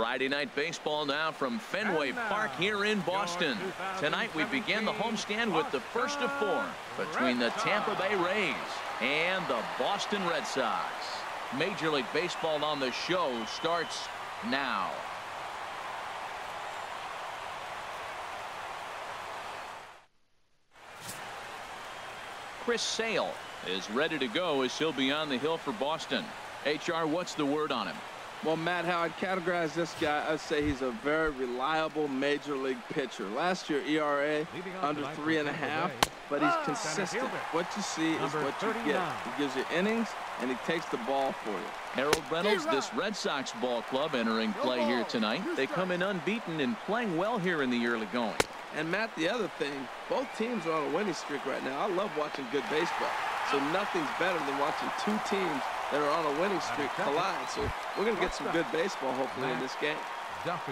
Friday night baseball now from Fenway Park here in Boston. Tonight we begin the homestand with the first of four between the Tampa Bay Rays and the Boston Red Sox. Major League Baseball on the show starts now. Chris Sale is ready to go as he'll be on the hill for Boston. HR, what's the word on him? Well, Matt, how I'd categorize this guy, I'd say he's a very reliable major league pitcher. Last year, ERA under 3.5, but he's consistent. What you see is what you get. He gives you innings, and he takes the ball for you. Harold Reynolds, this Red Sox ball club entering play here tonight. They come in unbeaten and playing well here in the early going. And, Matt, the other thing, both teams are on a winning streak right now. I love watching good baseball. So nothing's better than watching two teams that are on a winning streak collide. So we're going to get some good baseball, hopefully, in this game. Duffy.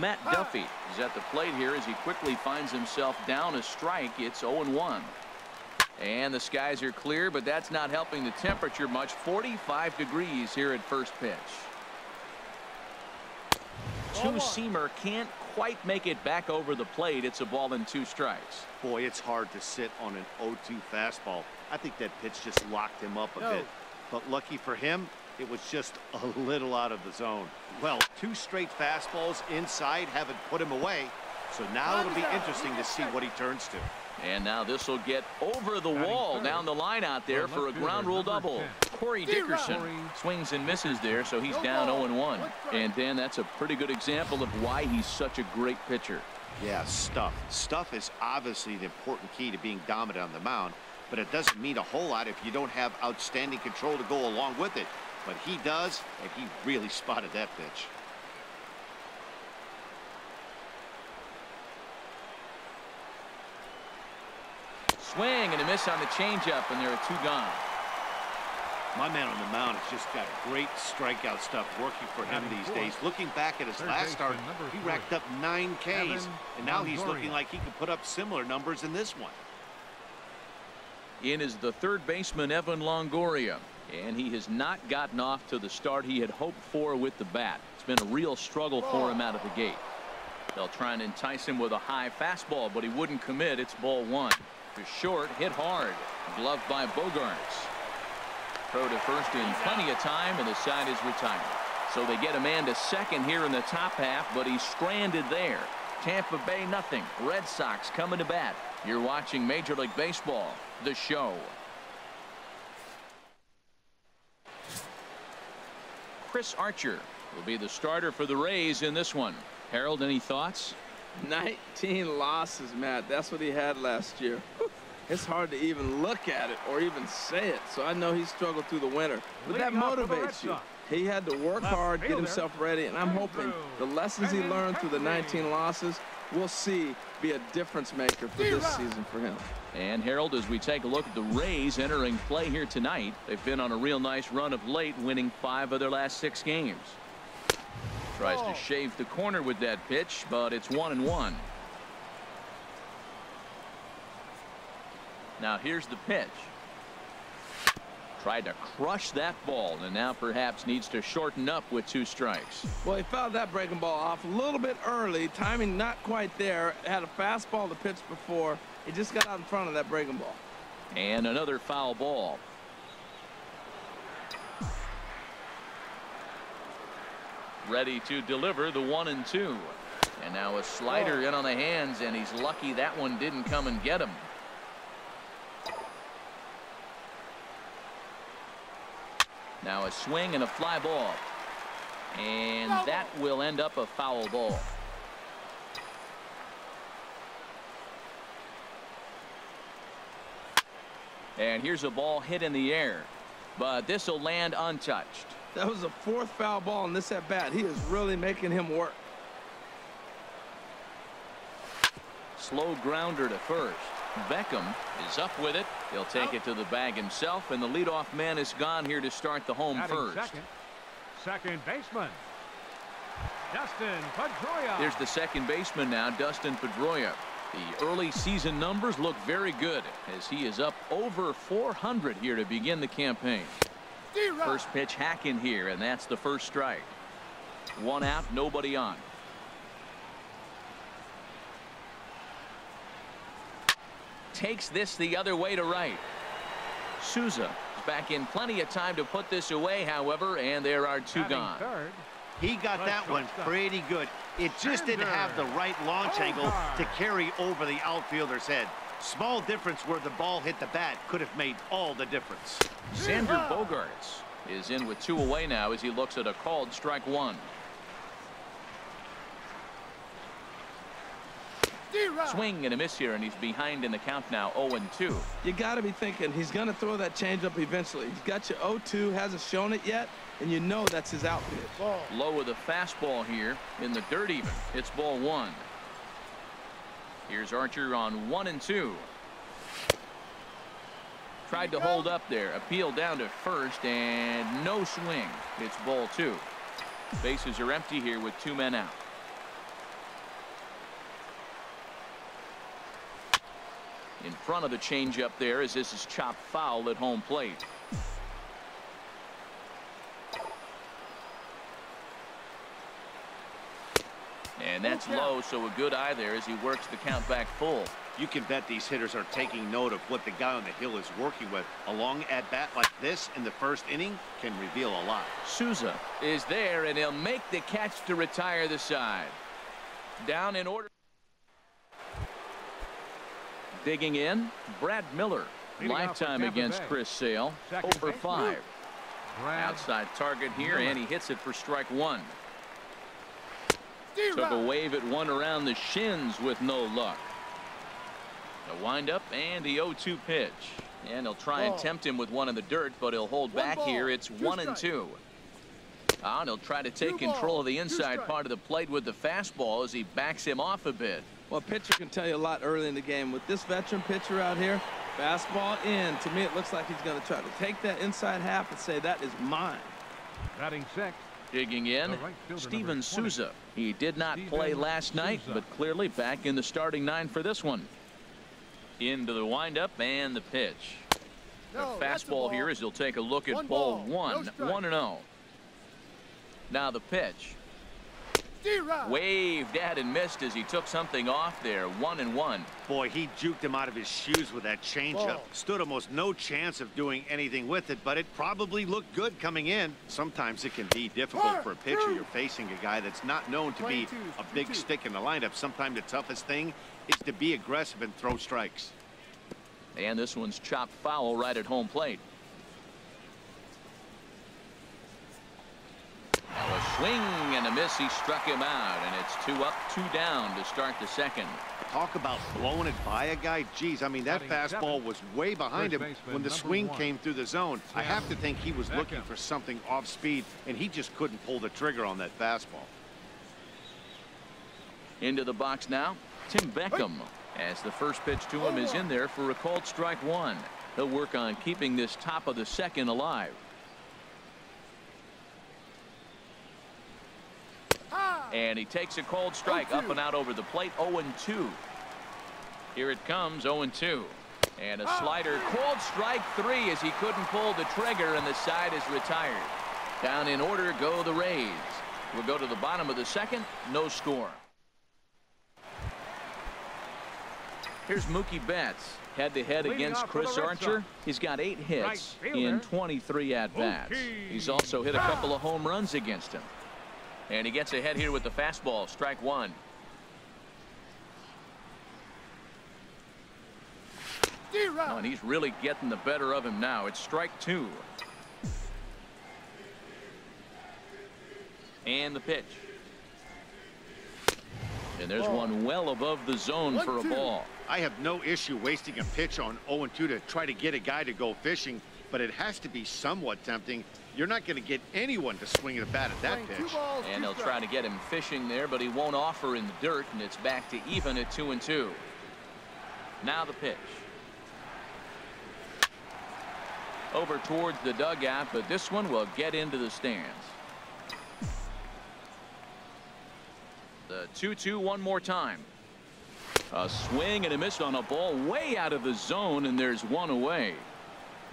Matt Duffy is at the plate here as he quickly finds himself down a strike. It's 0-1. And the skies are clear, but that's not helping the temperature much. 45 degrees here at first pitch. Two-seamer can't quite make it back over the plate. It's a ball and 2 strikes. Boy, it's hard to sit on an 0-2 fastball. I think that pitch just locked him up a bit. But lucky for him, it was just a little out of the zone. Well, 2 straight fastballs inside haven't put him away. So now it'll be interesting to see what he turns to. And now this will get over the wall down the line out there for a ground rule double. Corey Dickerson swings and misses there, so he's down 0-1. And Dan, that's a pretty good example of why he's such a great pitcher. Yeah, stuff. Stuff is obviously the important key to being dominant on the mound, but it doesn't mean a whole lot if you don't have outstanding control to go along with it. But he does, and he really spotted that pitch. Swing and a miss on the changeup, and there are 2 gone. My man on the mound has just got great strikeout stuff working for him these days. Looking back at his last start, he racked up 9 Ks, and now he's looking like he could put up similar numbers in this one. In is the third baseman, Evan Longoria, and he has not gotten off to the start he had hoped for with the bat. It's been a real struggle for him out of the gate. They'll try and entice him with a high fastball, but he wouldn't commit. It's ball 1. To short, hit hard. Gloved by Bogaerts. Throw to first in plenty of time, and the side is retired. So they get a man to second here in the top half, but he's stranded there. Tampa Bay nothing. Red Sox coming to bat. You're watching Major League Baseball, the show. Chris Archer will be the starter for the Rays in this one. Harold, any thoughts? 19 losses, Matt. That's what he had last year. It's hard to even look at it or even say it. So I know he struggled through the winter. But that motivates you. He had to work hard, get himself ready, and I'm hoping the lessons he learned through the 19 losses we'll see be a difference maker for this season for him. And Harold, as we take a look at the Rays entering play here tonight, they've been on a real nice run of late, winning 5 of their last 6 games. Tries to shave the corner with that pitch, but it's 1-1. Now here's the pitch. Tried to crush that ball, and now perhaps needs to shorten up with 2 strikes. Well, he fouled that breaking ball off a little bit early. Timing not quite there. Had a fastball to pitch before. He just got out in front of that breaking ball. And another foul ball. Ready to deliver the 1-2. And now a slider in on the hands, and he's lucky that one didn't come and get him. Now a swing and a fly ball. And that will end up a foul ball. And here's a ball hit in the air, but this will land untouched. That was the 4th foul ball in this at bat. He is really making him work. Slow grounder to first. Beckham is up with it. He'll take it to the bag himself, and the leadoff man is gone here to start the home first. Second baseman, Dustin Pedroia. Here's the second baseman now, Dustin Pedroia. The early season numbers look very good as he is up over 400 here to begin the campaign. First pitch hacking here, and that's the first strike. One out, nobody on. Takes this the other way to right. Souza is back in plenty of time to put this away, however, and there are two gone. Third, He got that one pretty good. It just didn't have the right launch angle to carry over the outfielder's head. Small difference where the ball hit the bat could have made all the difference. Xander Bogaerts is in with two away now as he looks at a called strike one. Swing and a miss here, and he's behind in the count now, 0-2. You got to be thinking he's going to throw that changeup eventually. He's got your 0-2, hasn't shown it yet, and you know that's his out pitch. Low with a fastball here in the dirt even. It's ball one. Here's Archer on 1-2. Tried to hold up there. Appeal down to first, and no swing. It's ball two. Bases are empty here with two men out. In front of the changeup there as this is chopped foul at home plate. And that's low, so a good eye there as he works the count back full. You can bet these hitters are taking note of what the guy on the hill is working with. A long at bat like this in the first inning can reveal a lot. Souza is there, and he'll make the catch to retire the side. Down in order. Digging in, Brad Miller. Lifetime against Chris Sale. 0 for 5. Outside target here, and he hits it for strike one. Took a wave at one around the shins with no luck. The windup and the 0-2 pitch. And he'll try and tempt him with one in the dirt, but he'll hold back here. It's 1-2. And he'll try to take control of the inside part of the plate with the fastball as he backs him off a bit. Well, a pitcher can tell you a lot early in the game. With this veteran pitcher out here, fastball in. To me, it looks like he's going to try to take that inside half and say, that is mine. batting sixth. Digging in, Steven Souza. He did not play last night, but clearly back in the starting nine for this one. Into the windup and the pitch. The fastball here as he'll take a look at ball one. 1-0. Now the pitch. Waved at and missed as he took something off there. 1-1. Boy, he juked him out of his shoes with that changeup. Stood almost no chance of doing anything with it, but it probably looked good coming in. Sometimes it can be difficult for a pitcher. You're facing a guy that's not known to be a big stick in the lineup. Sometimes the toughest thing is to be aggressive and throw strikes. And this one's chopped foul right at home plate. Now a swing and a miss. He struck him out, and it's 2 up, 2 down to start the second. Talk about blowing it by a guy. Geez, I mean, that fastball was way behind him when the swing came through the zone. I have to think he was looking for something off speed, and he just couldn't pull the trigger on that fastball. Into the box now, Tim Beckham, as the first pitch to him is in there for a called strike one. He'll work on keeping this top of the second alive. And he takes a cold strike up and out over the plate. 0-2. Here it comes. 0-2. And a slider. Cold strike 3 as he couldn't pull the trigger, and the side is retired. Down in order go the Rays. We'll go to the bottom of the second. No score. Here's Mookie Betts head-to-head against Chris Archer. He's got 8 hits in 23 at-bats. He's also hit a couple of home runs against him. And he gets ahead here with the fastball. Strike one. Oh, and he's really getting the better of him now. It's strike 2. And the pitch. And there's one well above the zone for a ball. I have no issue wasting a pitch on 0-2 to try to get a guy to go fishing, but it has to be somewhat tempting. You're not going to get anyone to swing the bat at that pitch. And they'll try to get him fishing there, but he won't offer in the dirt, and it's back to even at 2-2. Now the pitch. Over towards the dugout, but this one will get into the stands. The 2-2 one more time. A swing and a miss on a ball way out of the zone, and there's one away.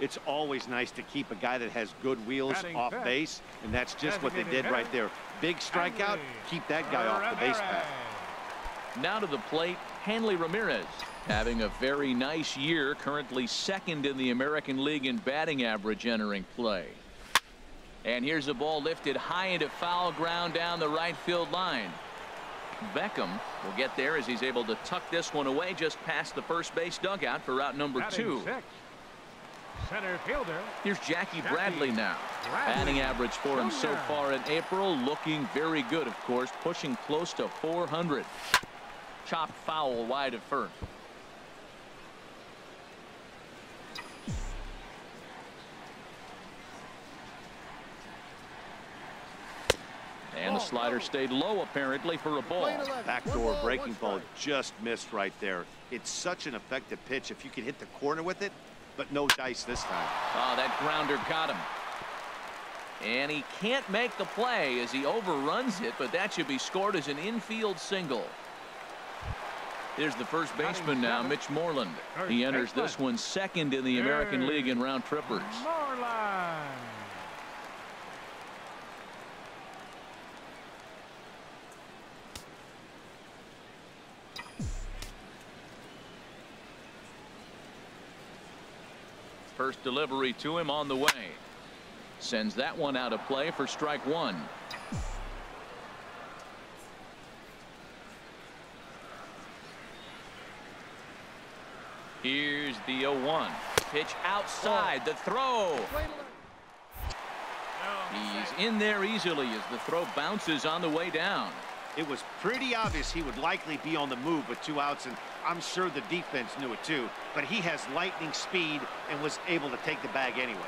It's always nice to keep a guy that has good wheels Batting off fifth. base, and that's just what they Designated did right hitter, there. Big strikeout, keep that guy off the base path. Now to the plate, Hanley Ramirez, having a very nice year, currently second in the American League in batting average entering play. And here's a ball lifted high into foul ground down the right field line. Beckham will get there as he's able to tuck this one away just past the first base dugout for route number Batting 2. sixth, center fielder. Here's Jackie Bradley now. Batting average for him so far in April, looking very good, of course, pushing close to 400. Chopped foul wide of first. And the slider stayed low apparently for a ball. Backdoor breaking ball just missed right there. It's such an effective pitch if you can hit the corner with it, but no dice this time. Oh, that grounder got him. And he can't make the play as he overruns it, but that should be scored as an infield single. Here's the first baseman now, Mitch Moreland. He enters this one second in the American League in round trippers. Moreland. First delivery to him on the way. Sends that one out of play for strike one. Here's the 0-1. Pitch outside. The throw. He's in there easily as the throw bounces on the way down. It was pretty obvious he would likely be on the move with 2 outs, and I'm sure the defense knew it too, but he has lightning speed and was able to take the bag anyways.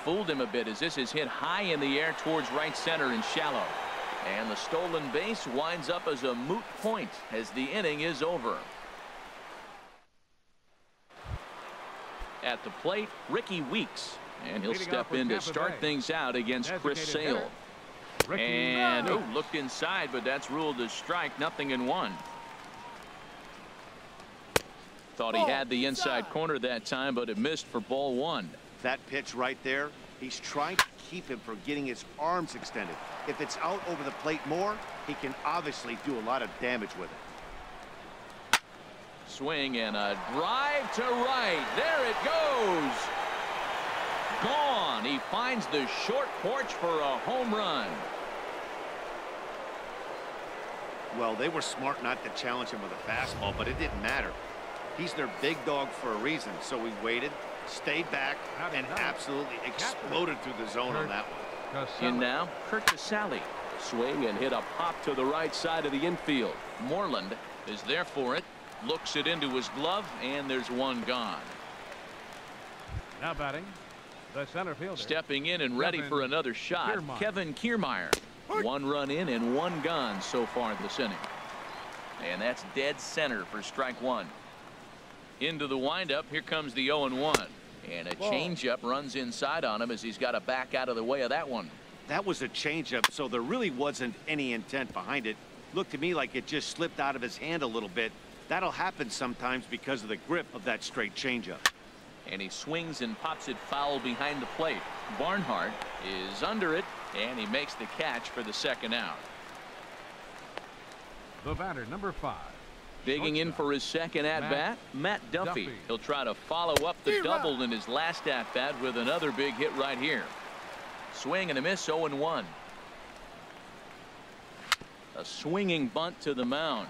Fooled him a bit as this is hit high in the air towards right center and shallow. And the stolen base winds up as a moot point as the inning is over. At the plate, Ricky Weeks, and he'll step in to start things out against Chris Sale. And looked inside, but that's ruled as strike. 0-1. Thought he had the inside corner that time, but it missed for ball 1. That pitch right there, he's trying to keep him from getting his arms extended. If it's out over the plate more, he can obviously do a lot of damage with it. Swing and a drive to right. There it goes. Gone. He finds the short porch for a home run. Well, they were smart not to challenge him with a fastball, but it didn't matter. He's their big dog for a reason, so he waited, stayed back, and absolutely exploded through the zone on that one. In now, Kurt Casale. Swing and hit a pop to the right side of the infield. Moreland is there for it. Looks it into his glove, and there's one gone. Now batting, the center fielder. Stepping in and ready for another shot, Kevin Kiermaier. 1 run in and 1 gone so far this inning. And that's dead center for strike 1. Into the windup, here comes the 0-1. And a changeup runs inside on him as he's got to back out of the way of that one. That was a changeup, so there really wasn't any intent behind it. Looked to me like it just slipped out of his hand a little bit. That'll happen sometimes because of the grip of that straight changeup. And he swings and pops it foul behind the plate. Barnhart is under it, and he makes the catch for the second out. The batter, number 5. Digging in for his second at-bat, Matt Duffy. He'll try to follow up the double in his last at-bat with another big hit right here. Swing and a miss, 0-1. A swinging bunt to the mound.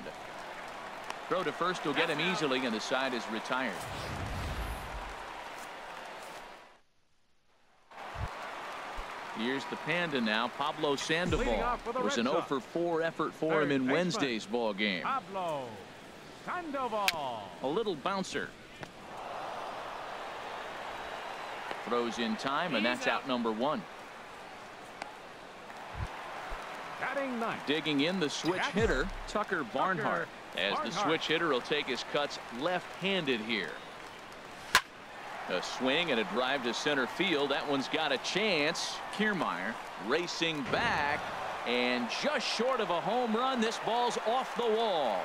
Throw to first will get him easily, and the side is retired. Here's the Panda now, Pablo Sandoval. It was an 0-for-4 effort for him in Wednesday's ball game. Pablo Sandoval. A little bouncer. Throws in time, and that's out number 1. Batting ninth. Digging in the switch hitter, Tucker Barnhart. As the switch hitter will take his cuts left-handed here. A swing and a drive to center field. That one's got a chance. Kiermaier racing back, and just short of a home run. This ball's off the wall,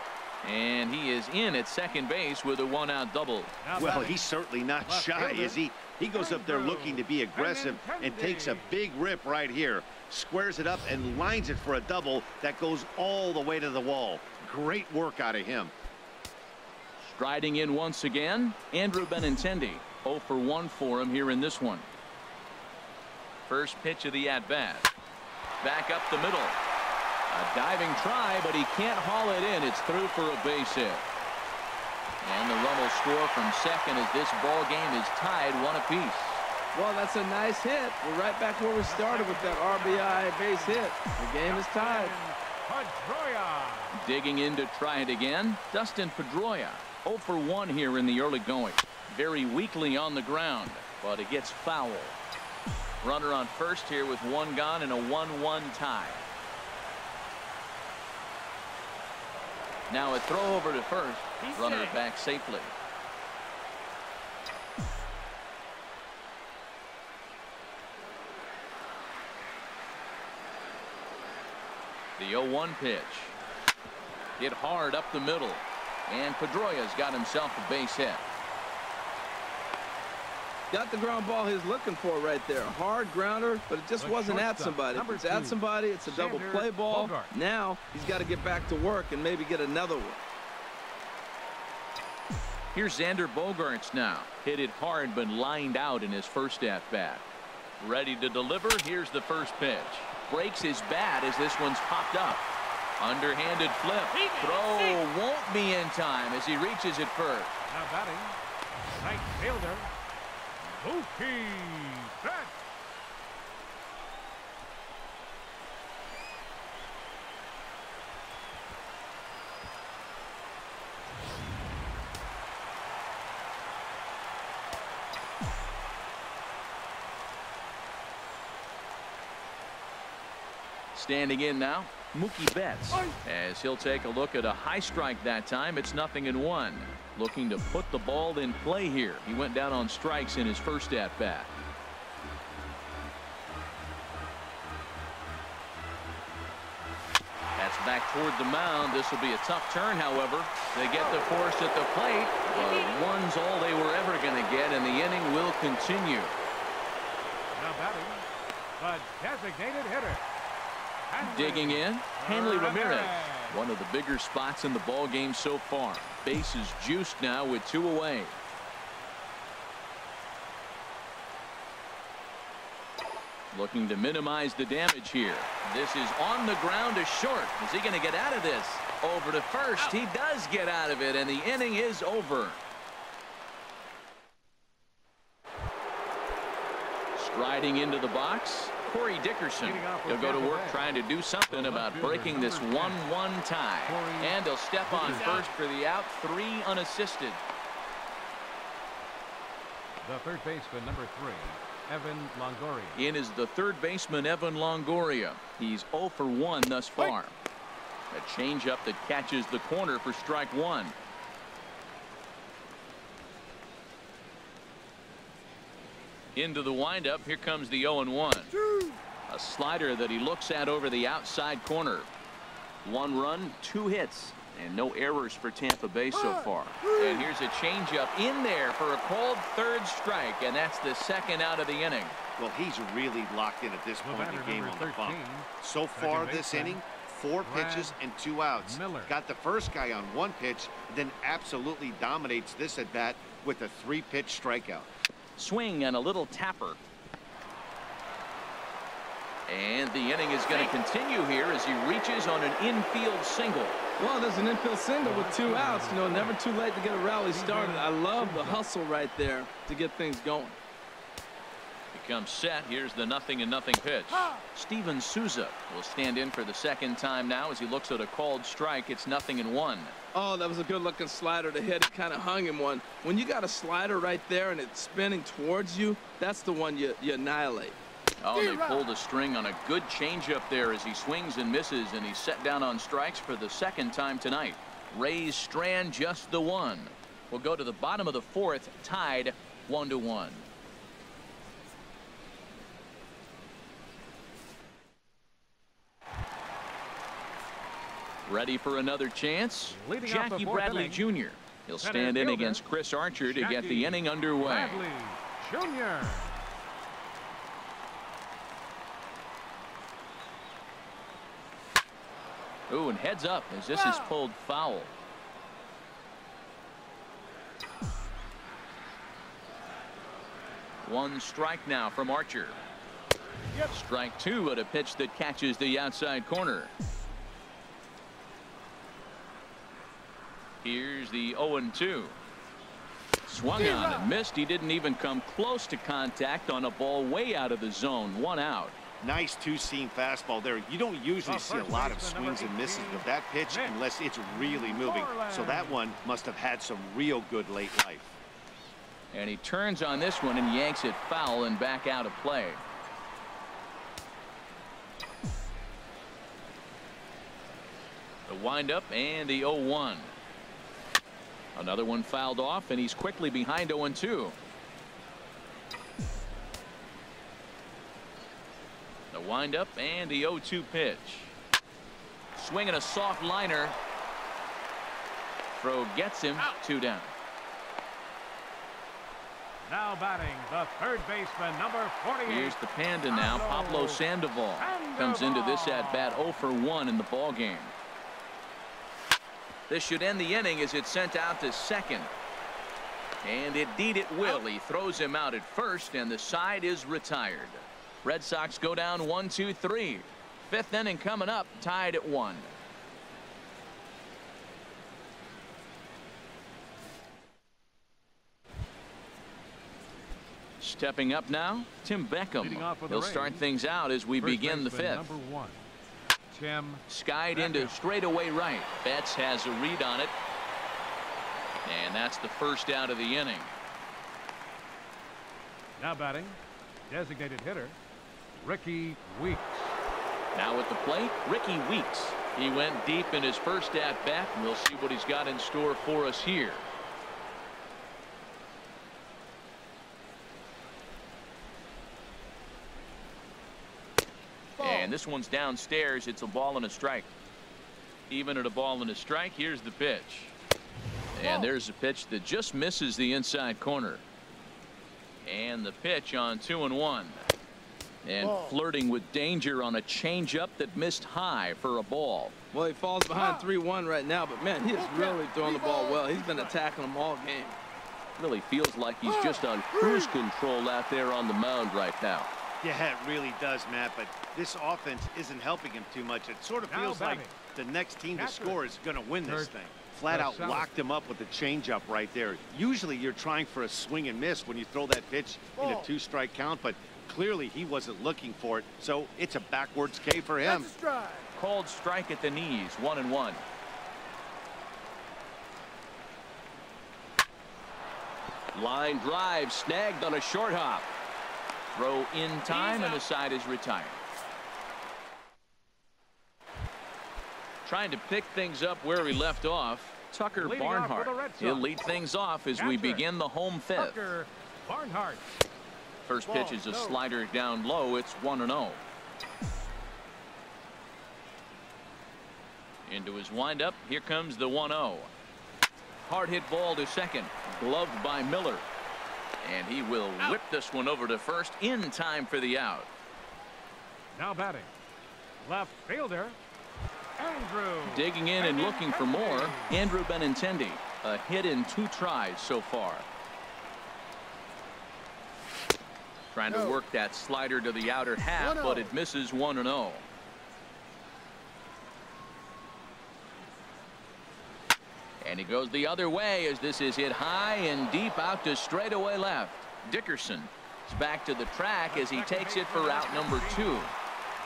and he is in at second base with a 1-out double. Well, he's certainly not shy, is he? He goes up there looking to be aggressive and takes a big rip right here. Squares it up and lines it for a double that goes all the way to the wall. Great work out of him. Striding in once again, Andrew Benintendi. 0 for 1 for him here in this one. First pitch of the at-bat. Back up the middle. A diving try, but he can't haul it in. It's through for a base hit. And the run will score from second as this ball game is tied 1 apiece. Well, that's a nice hit. We're right back where we started with that RBI base hit. The game is tied. Pedroia. Digging in to try it again, Dustin Pedroia. 0 for 1 here in the early going. Very weakly on the ground, but it gets foul. Runner on first here with 1 gone and a 1-1 tie. Now a throw over to first. Runner back safely. The 0-1 pitch. Hit hard up the middle. And Pedroia's got himself a base hit. Got the ground ball he's looking for right there. Hard grounder, but it just wasn't at somebody. If it's at somebody, it's a double play ball. Now he's got to get back to work and maybe get another one. Here's Xander Bogaerts now. Hit it hard but lined out in his first at-bat. Ready to deliver. Here's the first pitch. Breaks his bat as this one's popped up. Underhanded flip. Throw won't be in time as he reaches it first. Now batting, right fielder, Mookie Betts. Standing in now, Mookie Betts, as he'll take a look at a high strike that time. It's 0-1. Looking to put the ball in play here. He went down on strikes in his first at bat. That's back toward the mound. This will be a tough turn, however. They get the force at the plate, but one's all they were ever going to get, and the inning will continue. Now batting, the designated hitter. Digging in, Hanley Ramirez. One of the bigger spots in the ball game so far. Bases juiced now with 2 away. Looking to minimize the damage here. This is on the ground to short. Is he going to get out of this? Over to first. He does get out of it, and the inning is over. Striding into the box, Corey Dickerson. He'll go to work trying to do something about breaking this 1-1 tie. And he'll step on first for the out. 3 unassisted. The third baseman, number 3, Evan Longoria. In is the third baseman, Evan Longoria. He's 0 for 1 thus far. A changeup that catches the corner for strike 1. Into the windup. Here comes the 0-1. A slider that he looks at over the outside corner. 1 run, 2 hits, and no errors for Tampa Bay so far. And here's a changeup in there for a called third strike, and that's the second out of the inning. Well, he's really locked in at this point in the game on the bump. So far this inning, 4 pitches and 2 outs. Got the first guy on 1 pitch, then absolutely dominates this at bat with a 3-pitch strikeout. Swing and a little tapper. And the inning is going to continue here as he reaches on an infield single. Well, there's an infield single with 2 outs. You know, never too late to get a rally started. I love the hustle right there to get things going. He comes set. Here's the 0-0 pitch. Steven Souza will stand in for the second time now as he looks at a called strike. It's 0-1. Oh, that was a good-looking slider to hit. It kind of hung him one. When you got a slider right there and it's spinning towards you, that's the one you annihilate. Oh, they pulled a string on a good changeup there as he swings and misses, and he's set down on strikes for the second time tonight. Rays strand just the 1. We'll go to the bottom of the 4th, tied 1-1. Ready for another chance? Jackie Bradley Jr. He'll stand in against Chris Archer to get the inning underway. Jr. Ooh, and heads up as this is pulled foul. One strike now from Archer. Strike two at a pitch that catches the outside corner. Here's the 0-2. Swung on and missed. He didn't even come close to contact on a ball way out of the zone. One out. Nice two-seam fastball there. You don't usually see a lot of swings and misses with that pitch unless it's really moving. So that one must have had some real good late life. And he turns on this one and yanks it foul and back out of play. The windup and the 0-1. Another one fouled off, and he's quickly behind 0-2. The windup and the 0-2 pitch. Swinging a soft liner. Throw gets him. 2 down. Now batting, the third baseman, number 48. Here's the Panda now. Pablo Sandoval comes into this at bat 0 for 1 in the ball game. This should end the inning as it's sent out to second. And indeed it will. He throws him out at first, and the side is retired. Red Sox go down 1-2-3. Fifth inning coming up, tied at 1. Stepping up now, Tim Beckham. He'll start things out as we begin the fifth. Number 1, Tim Skied Beckham. into straightaway right. Betts has a read on it. And that's the first out of the inning. Now batting, designated hitter, Ricky Weeks. Now at the plate, Ricky Weeks. He went deep in his first at bat, and we'll see what he's got in store for us here. And this one's downstairs. It's a ball and a strike. Even at a ball and a strike, here's the pitch. And there's a pitch that just misses the inside corner. And the pitch on 2-1. And flirting with danger on a changeup that missed high for a ball. Well, he falls behind 3-1 right now, but man, he is really throwing the ball well. He's been attacking them all game. Really feels like he's just on cruise control out there on the mound right now. Yeah, it really does, Matt, but this offense isn't helping him too much. It sort of feels like the next team to score is going to win this thing. Flat out locked him up with the changeup right there. Usually you're trying for a swing and miss when you throw that pitch in a 2-strike count, but clearly he wasn't looking for it, so it's a backwards K for him. Called strike at the knees, 1-1. Line drive snagged on a short hop. Throw in time, and the side is retired. Trying to pick things up where we left off, Tucker Barnhart. He'll lead things off as we begin the home fifth. Tucker Barnhart. First pitch is a slider down low. It's 1-0. Into his windup. Here comes the 1-0. Hard hit ball to second. Gloved by Miller. And he will whip this one over to first in time for the out. Now batting, left fielder, Andrew. Digging in and looking for more, Andrew Benintendi. A hit in 2 tries so far. Trying to work that slider to the outer half, but it misses 1-0. And he goes the other way as this is hit high and deep out to straightaway left. Dickerson is back to the track as he takes it for out number 2.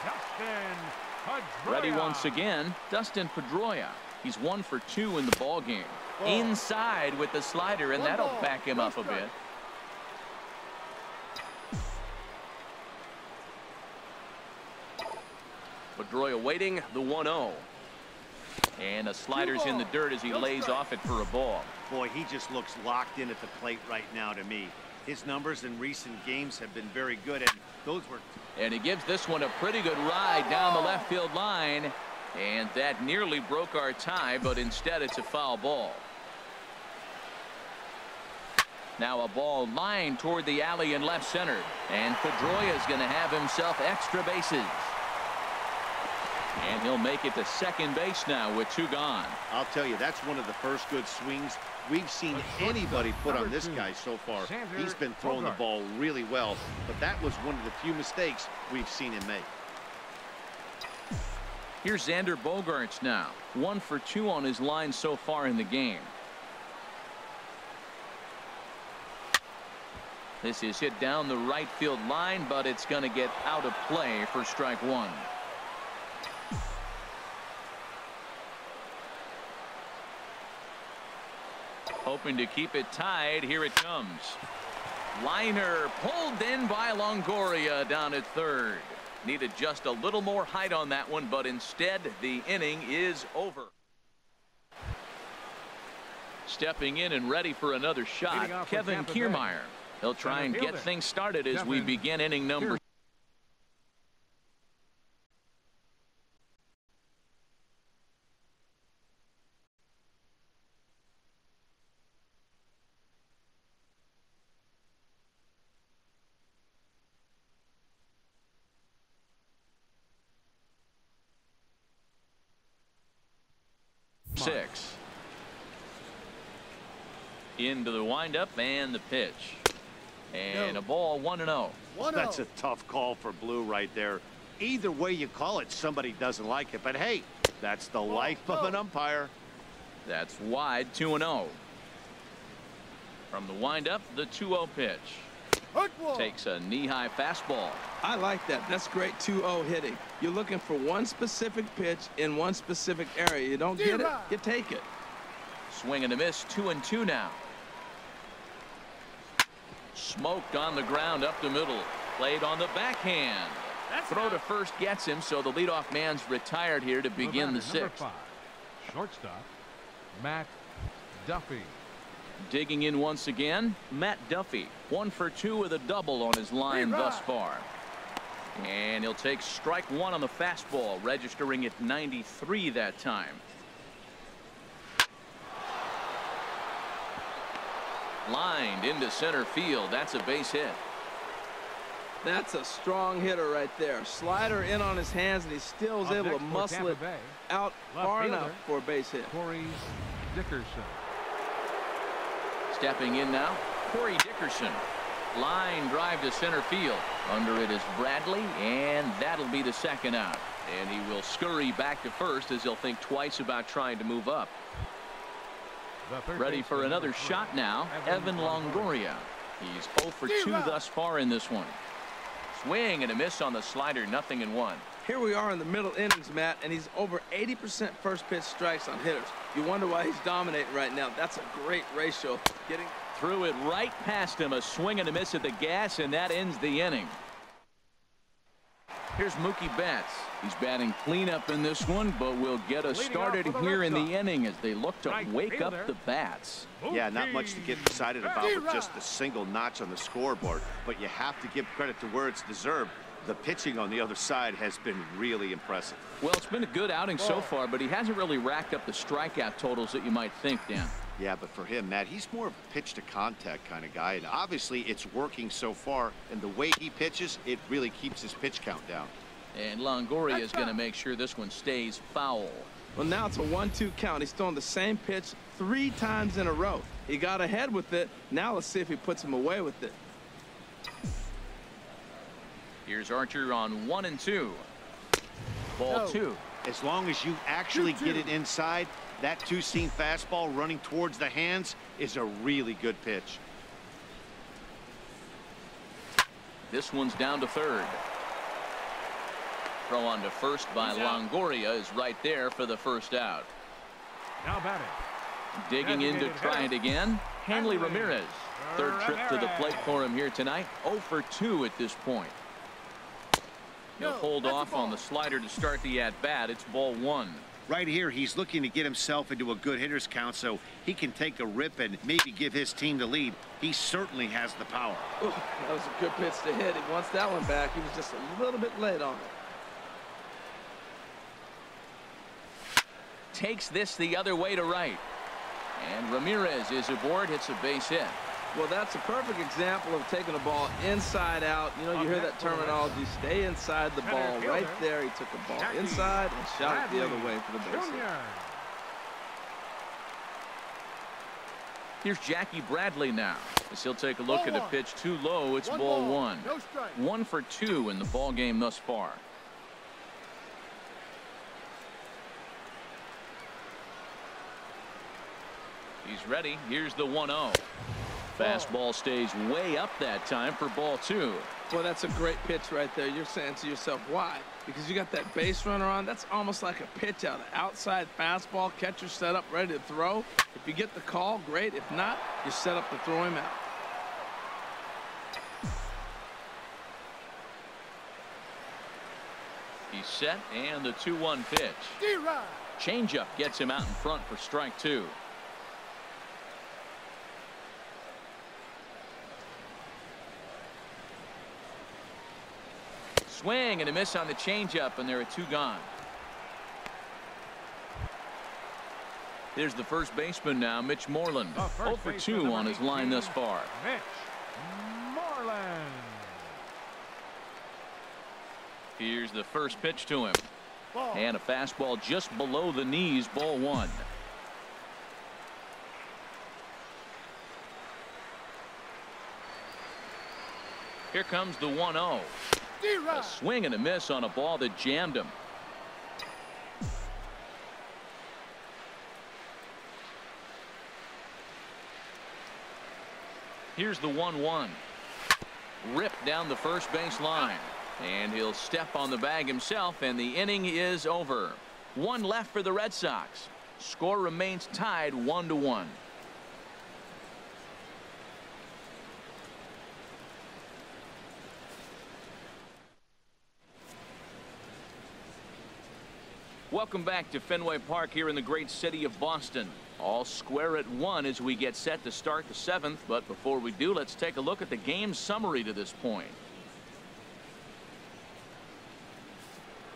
Dustin Pedroia. Ready once again, Dustin Pedroia. He's 1 for 2 in the ball game. Inside with the slider, and that'll back him up a bit. Pedroia waiting, the 1-0. And a slider's in the dirt as he lays off it for a ball. Boy, he just looks locked in at the plate right now to me. His numbers in recent games have been very good, and those were... And he gives this one a pretty good ride down the left field line. And that nearly broke our tie, but instead it's a foul ball. Now a ball lined toward the alley in left center. And Pedroia is going to have himself extra bases. And he'll make it to second base now with 2 gone. I'll tell you, that's one of the first good swings we've seen anybody put on this guy so far. He's been throwing the ball really well, but that was one of the few mistakes we've seen him make. Here's Xander Bogaerts now. 1 for 2 on his line so far in the game. This is hit down the right field line, but it's going to get out of play for strike 1. Hoping to keep it tied. Here it comes. Liner pulled in by Longoria down at third. Needed just a little more height on that one, but instead the inning is over. Stepping in and ready for another shot, Kevin Kiermaier. He'll try and get things started as we begin inning number 6. Into the windup and the pitch. And a ball 1-0. That's a tough call for Blue right there. Either way you call it, somebody doesn't like it. But hey, that's the life of an umpire. That's wide. 2-0. From the windup, the 2-0 pitch. Takes a knee-high fastball. I like that. That's great 2-0 hitting. You're looking for one specific pitch in one specific area. You don't get it, you take it. Swing and a miss. 2-2 now. Smoked on the ground up the middle. Played on the backhand. Throw to first gets him, so the leadoff man's retired here to begin the 6th. Shortstop, Matt Duffy. Digging in once again, Matt Duffy. 1 for 2 with a double on his line thus far. And he'll take strike 1 on the fastball, registering at 93 that time. Lined into center field. That's a base hit. That's a strong hitter right there. Slider in on his hands, and he still is able to muscle it out far enough for a base hit. Corey Dickerson. Stepping in now, Corey Dickerson. Line drive to center field. Under it is Bradley, and that'll be the second out. And he will scurry back to first as he'll think twice about trying to move up. Ready for another shot now, Evan Longoria. He's 0 for 2 thus far in this one. Swing and a miss on the slider, 0-1. Here we are in the middle innings, Matt, and he's over 80% first pitch strikes on hitters. You wonder why he's dominating right now. That's a great ratio. Getting threw it right past him. A swing and a miss at the gas, and that ends the inning. Here's Mookie Betts. He's batting cleanup in this one, but will get us started here in the inning as they look to wake up the bats. Yeah, not much to get excited about with just a single notch on the scoreboard, but you have to give credit to where it's deserved. The pitching on the other side has been really impressive. Well, it's been a good outing so far, but he hasn't really racked up the strikeout totals that you might think, Dan. Yeah, but for him, Matt, he's more of a pitch to contact kind of guy, and obviously it's working so far, and the way he pitches, it really keeps his pitch count down. And Longoria is going to make sure this one stays foul. Well, now it's a 1-2 count. He's thrown the same pitch 3 times in a row. He got ahead with it. Now let's see if he puts him away with it. Here's Archer on 1-2. Ball 2. As long as you actually get it inside, that two-seam fastball running towards the hands is a really good pitch. This one's down to third. Throw on to first by Longoria is right there for the first out. Now batting. Digging in to try it again, Hanley Ramirez. Third trip to the plate for him here tonight. 0 for 2 at this point. He'll hold off on the slider to start the at-bat. It's ball 1. Right here, he's looking to get himself into a good hitter's count so he can take a rip and maybe give his team the lead. He certainly has the power. Ooh, that was a good pitch to hit. He wants that one back. He was just a little bit late on it. Takes this the other way to right. And Ramirez is aboard, hits a base hit. Well, that's a perfect example of taking a ball inside out. You know, you hear that terminology, stay inside the ball. Right there, he took the ball inside and shot it the other way for the base hit. Here's Jackie Bradley now, as he'll take a look at a pitch too low. It's ball one. 1 for 2 in the ball game thus far. He's ready. Here's the 1-0. Fastball stays way up that time for ball 2. Well, that's a great pitch right there. You're saying to yourself, why? Because you got that base runner on. That's almost like a pitch out. An outside fastball, catcher set up, ready to throw. If you get the call, great. If not, you're set up to throw him out. He's set, and the 2-1 pitch. Changeup gets him out in front for strike 2. Swing and a miss on the changeup, and there are 2 gone. Here's the first baseman now, Mitch Moreland. 0 for 2 on his line thus far. Mitch Moreland. Here's the first pitch to him. And a fastball just below the knees, ball 1. Here comes the 1-0. A swing and a miss on a ball that jammed him. Here's the 1-1. Ripped down the first base line. And he'll step on the bag himself, and the inning is over. 1 left for the Red Sox. Score remains tied 1-1. Welcome back to Fenway Park here in the great city of Boston. All square at 1 as we get set to start the 7th. But before we do, let's take a look at the game summary to this point.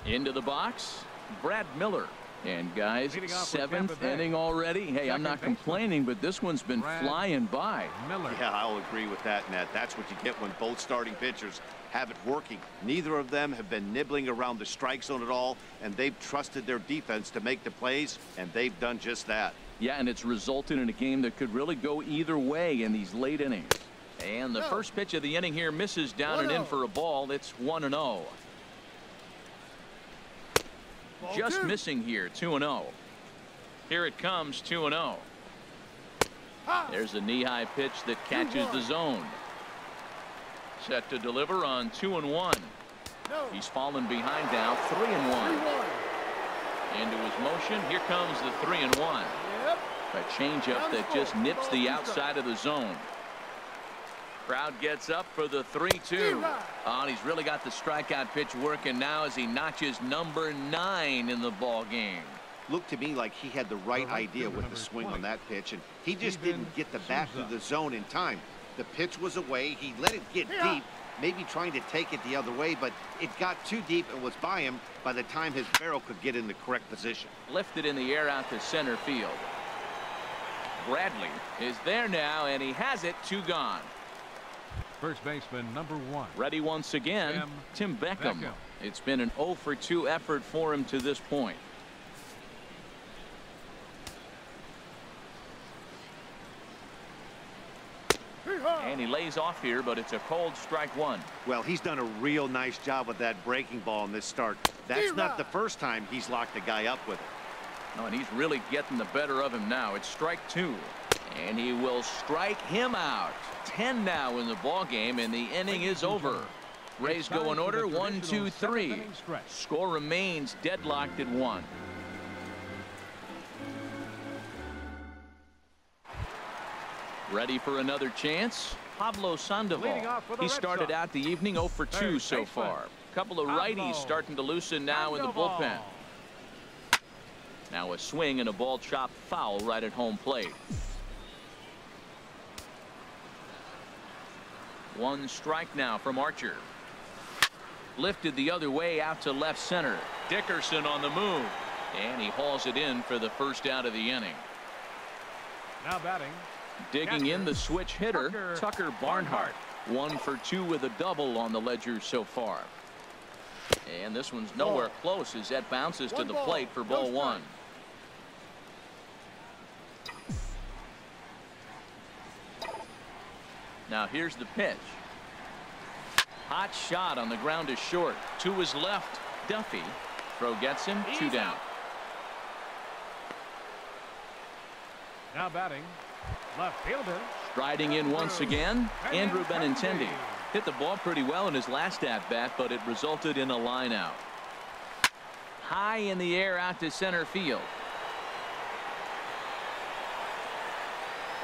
Into the box, Brad Miller. And guys, 7th inning already. Hey, I'm not complaining, but this one's been flying by. Yeah, I'll agree with that, Nat. That's what you get when both starting pitchers have it working. Neither of them have been nibbling around the strike zone at all, and they've trusted their defense to make the plays, and they've done just that. Yeah, and it's resulted in a game that could really go either way in these late innings. And the first pitch of the inning here misses down and in for a ball. It's 1-0. Just missing here, 2-0. Here it comes, 2-0. There's a knee-high pitch that catches the zone. Set to deliver on 2-1. He's fallen behind now, 3-1. Into his motion, here comes the 3-1. A changeup that just nips the outside of the zone. Crowd gets up for the 3-2. Oh, and he's really got the strikeout pitch working now as he notches number 9 in the ball game. Looked to me like he had the right idea with the swing on that pitch, and he just didn't get the bat through the zone in time. The pitch was away. He let it get deep, maybe trying to take it the other way, but it got too deep and was by him by the time his barrel could get in the correct position. Lifted in the air out to center field. Bradley is there now, and he has it, 2 gone. First baseman number 1. Ready once again, Tim Beckham. It's been an 0 for 2 effort for him to this point. And he lays off here, but it's a cold strike 1. Well, he's done a real nice job with that breaking ball in this start. That's not the first time he's locked a guy up with it. No, and he's really getting the better of him now. It's strike 2. And he will strike him out. 10 now in the ball game, and the inning is over. Rays go in order, 1, 2, 3. Score remains deadlocked at 1. Ready for another chance? Pablo Sandoval. He started out the evening 0 for 2 so far. A couple of righties starting to loosen now in the bullpen. Now a swing and a ball chopped foul right at home plate. 1 strike now from Archer. Lifted the other way out to left center. Dickerson on the move. And he hauls it in for the first out of the inning. Now batting, Digging in the switch hitter, Tucker Barnhart. 1 for 2 with a double on the ledger so far. And this one's nowhere close as that bounces to the plate for ball 1. Now here's the pitch. Hot shot on the ground is short. To his left, Duffy. Throw gets him, 2 down. Now batting, left fielder. Striding in once again, Andrew Benintendi. Hit the ball pretty well in his last at-bat, but it resulted in a line out. High in the air out to center field.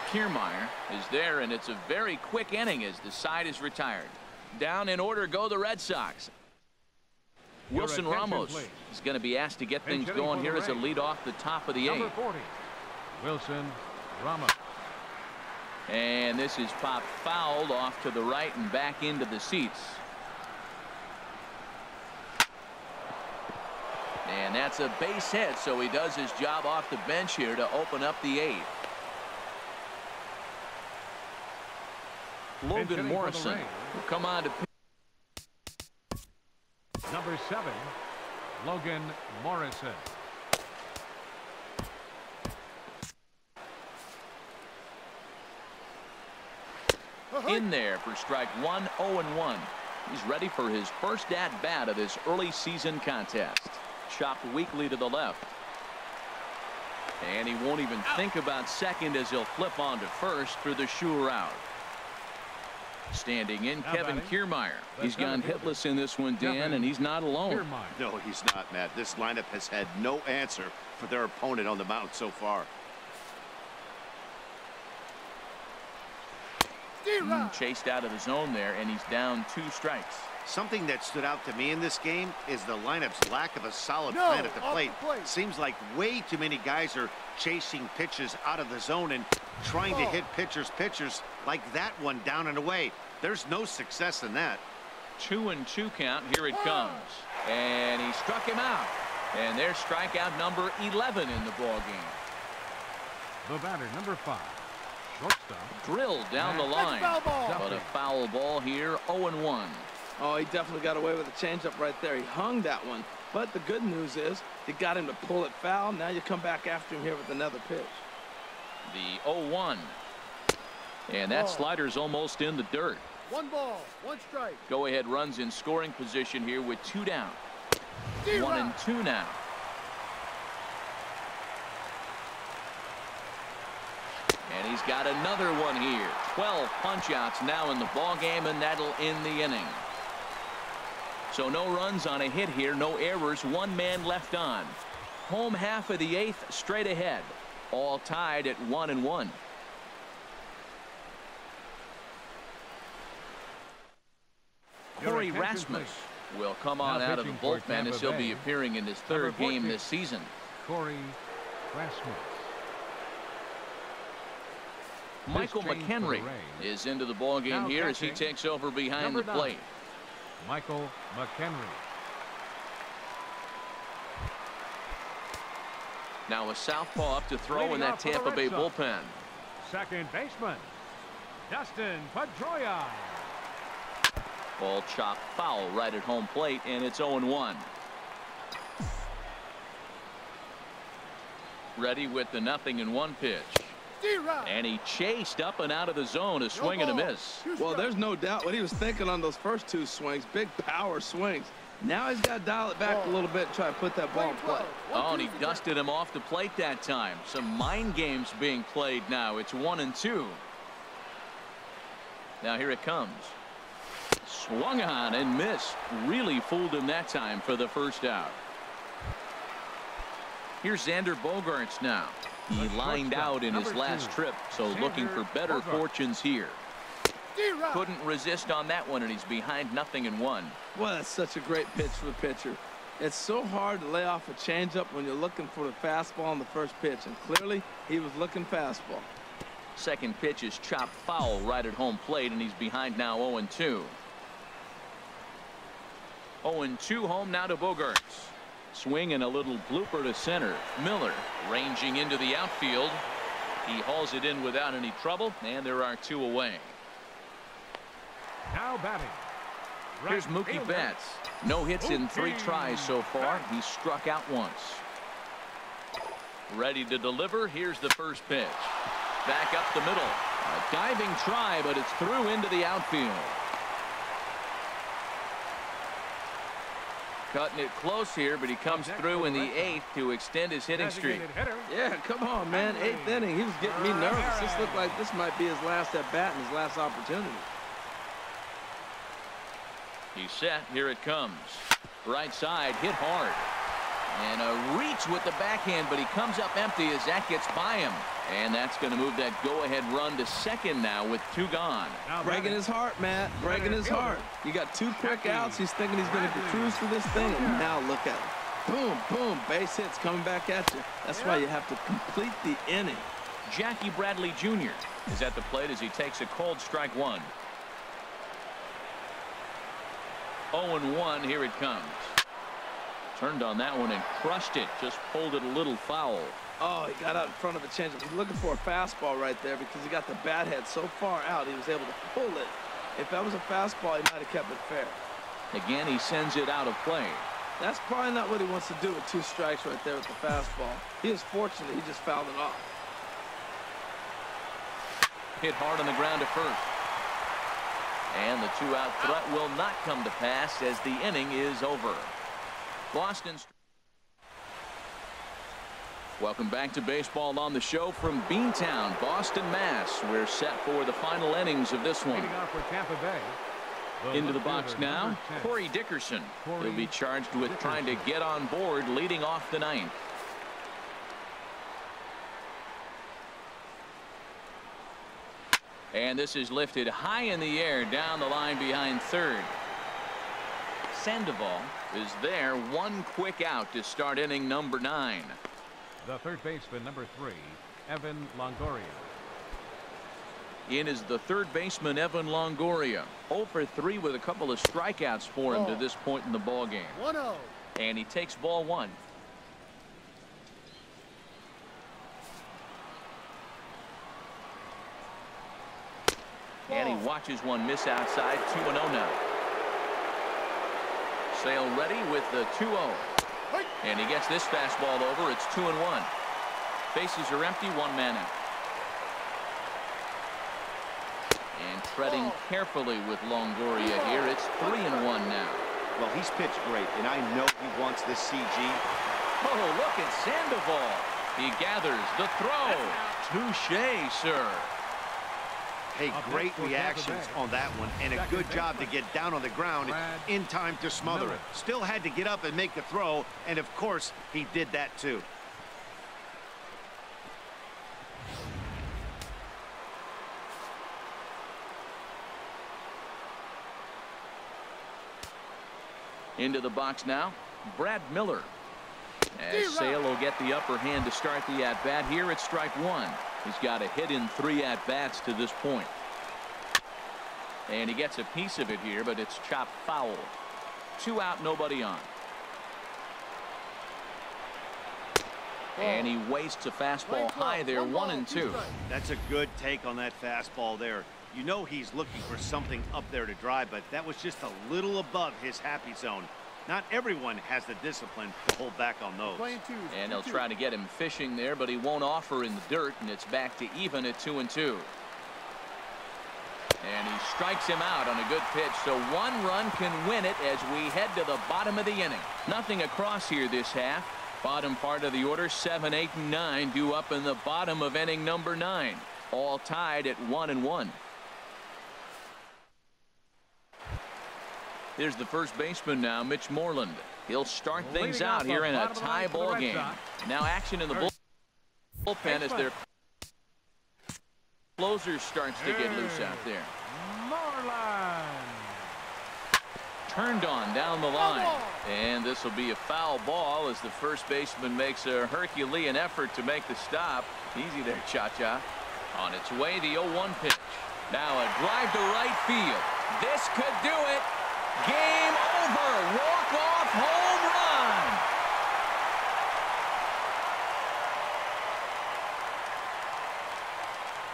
Kiermaier is there, and it's a very quick inning as the side is retired. Down in order go the Red Sox. Wilson Ramos is going to be asked to get things going here as a lead off the top of the 8th. Number 40, Wilson Ramos. And this is popped fouled off to the right and back into the seats. And that's a base hit, so he does his job off the bench here to open up the 8th. Logan Morrison will come on to pitch. Number 7, Logan Morrison. In there for strike 1, 0-1. He's ready for his first at-bat of this early season contest. Chopped weakly to the left. And he won't even think about second as he'll flip on to first for the sure out. Standing in, Kevin Kiermaier. He's gone hitless in this one, Dan, and he's not alone. No, he's not, Matt. This lineup has had no answer for their opponent on the mound so far. Chased out of the zone there, and he's down 2 strikes. Something that stood out to me in this game is the lineup's lack of a solid plan at the plate. Seems like way too many guys are chasing pitches out of the zone and trying to hit pitchers like that one down and away. There's no success in that. 2-2 count. Here it comes. And he struck him out. And there's strikeout number 11 in the ball game. The batter, number 5. Shortstop. Drilled down the line. But a foul ball here, 0-1. Oh, he definitely got away with a changeup right there. He hung that one. But the good news is you got him to pull it foul. Now you come back after him here with another pitch. The 0-1. And that slider's almost in the dirt. 1 ball, 1 strike. Go ahead runs in scoring position here with 2 down. 1-2 now. And he's got another one here. 12 punch-outs now in the ball game, and that'll end the inning. So no runs on a hit here, no errors, 1 man left on. Home half of the 8th straight ahead. All tied at 1-1. Corey Rasmus will come on out of the bullpen as he'll be appearing in his 3rd game this season. Corey Rasmus. Michael McHenry is into the ball game here as he takes over behind the plate. Michael McHenry. Now a southpaw up to throw in that Tampa Bay bullpen. Second baseman, Dustin Pedroia. Ball chopped foul right at home plate, and it's 0-1. Ready with the 0-1 pitch. And he chased up and out of the zone, a swing and a miss. Well, there's no doubt what he was thinking on those first 2 swings. Big power swings. Now he's got to dial it back a little bit and try to put that ball in play. Oh, and he dusted him off the plate that time. Some mind games being played now. It's 1-2. Now here it comes. Swung on and missed. Really fooled him that time for the first out. Here's Xander Bogaerts now. He lined out in his last trip, so looking for better fortunes here. Couldn't resist on that one, and he's behind 0-1. Well, that's such a great pitch for the pitcher. It's so hard to lay off a changeup when you're looking for the fastball on the first pitch, and clearly he was looking fastball. Second pitch is chopped foul right at home plate, and he's behind now 0-2. 0-2 home now to Bogaerts. Swing and a little blooper to center. Miller ranging into the outfield. He hauls it in without any trouble, and there are 2 away. Now batting. Here's Mookie Betts. No hits in 3 tries so far. He's struck out once. Ready to deliver. Here's the first pitch. Back up the middle. A diving try, but it's through into the outfield. Cutting it close here, but he comes through in the 8th to extend his hitting streak. Yeah, come on, man. 8th inning. He was getting me nervous. This looked like this might be his last at bat and his last opportunity. He's set. Here it comes. Right side, hit hard. And a reach with the backhand, but he comes up empty as that gets by him. And that's going to move that go-ahead run to second now with 2 gone. Breaking his heart, Matt. Breaking his heart. You got 2 quick outs. He's thinking he's going to cruise through this thing. And now look at him. Boom, boom. Base hits coming back at you. That's why you have to complete the inning. Jackie Bradley Jr. is at the plate as he takes a cold strike 1. 0-1. Here it comes. Turned on that one and crushed it. Just pulled it a little foul. Oh, he got out in front of a changeup. He's looking for a fastball right there because he got the bat head so far out he was able to pull it. If that was a fastball, he might have kept it fair. Again, he sends it out of play. That's probably not what he wants to do with 2 strikes right there with the fastball. He was fortunate. He just fouled it off. Hit hard on the ground to first. And the 2-out threat will not come to pass as the inning is over. Boston's. Welcome back to baseball on the show from Beantown, Boston, Mass. We're set for the final innings of this one. For Tampa Bay. Into the box now, Corey Dickerson. He'll be charged with trying to get on board leading off the 9th. And this is lifted high in the air down the line behind third. Sandoval is there. 1 quick out to start inning number 9. The third baseman, number 3, Evan Longoria. In is the third baseman, Evan Longoria. 0 for 3 with a couple of strikeouts for him to this point in the ball game. 1-0. And he takes ball 1. And he watches one miss outside. 2-0 now. Sale ready with the 2-0. And he gets this fastball over. It's 2-1. Bases are empty. 1 man out. And treading carefully with Longoria here. It's 3-1 now. Well, he's pitched great, and I know he wants this CG. Oh, look at Sandoval. He gathers the throw. Touché, sir. Hey, great reactions on that one, and a good job to get down on the ground in time to smother it. Still had to get up and make the throw, and of course, he did that too. Into the box now, Brad Miller. As Sale will get the upper hand to start the at-bat. Here it's strike 1. He's got a hit in 3 at-bats to this point. And he gets a piece of it here, but it's chopped foul. 2 out, nobody on. And he wastes a fastball high there, 1-2. That's a good take on that fastball there. You know he's looking for something up there to drive, but that was just a little above his happy zone. Not everyone has the discipline to hold back on those. And they'll try to get him fishing there, but he won't offer in the dirt, and it's back to even at 2-2. And he strikes him out on a good pitch, so 1 run can win it as we head to the bottom of the inning. Nothing across here this half. Bottom part of the order, 7, 8, and 9 due up in the bottom of inning number 9. All tied at 1-1. Here's the first baseman now, Mitch Moreland. He'll start things out here in a tie ball game. Now action in the bullpen as their closer starts to get loose out there. Moreland. Turned on down the line. And this will be a foul ball as the first baseman makes a Herculean effort to make the stop. Easy there, Cha-Cha. On its way, the 0-1 pitch. Now a drive to right field. This could do it. Game over. Walk-off home run.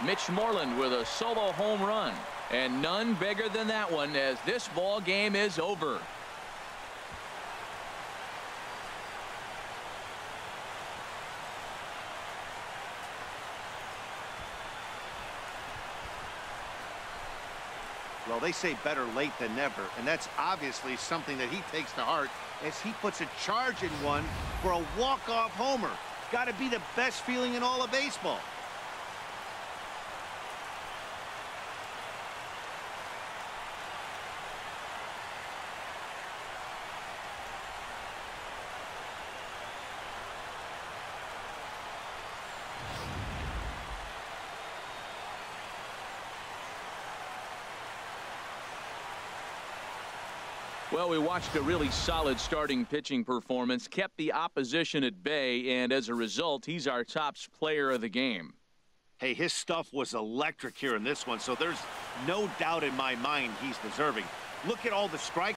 Mitch Moreland with a solo home run. And none bigger than that one as this ball game is over. Well, they say better late than never, and that's obviously something that he takes to heart as he puts a charge in one for a walk-off homer. Got to be the best feeling in all of baseball. Well, we watched a really solid starting pitching performance, kept the opposition at bay, and as a result, he's our top player of the game. Hey, his stuff was electric here in this one, so there's no doubt in my mind he's deserving. Look at all the strikeouts.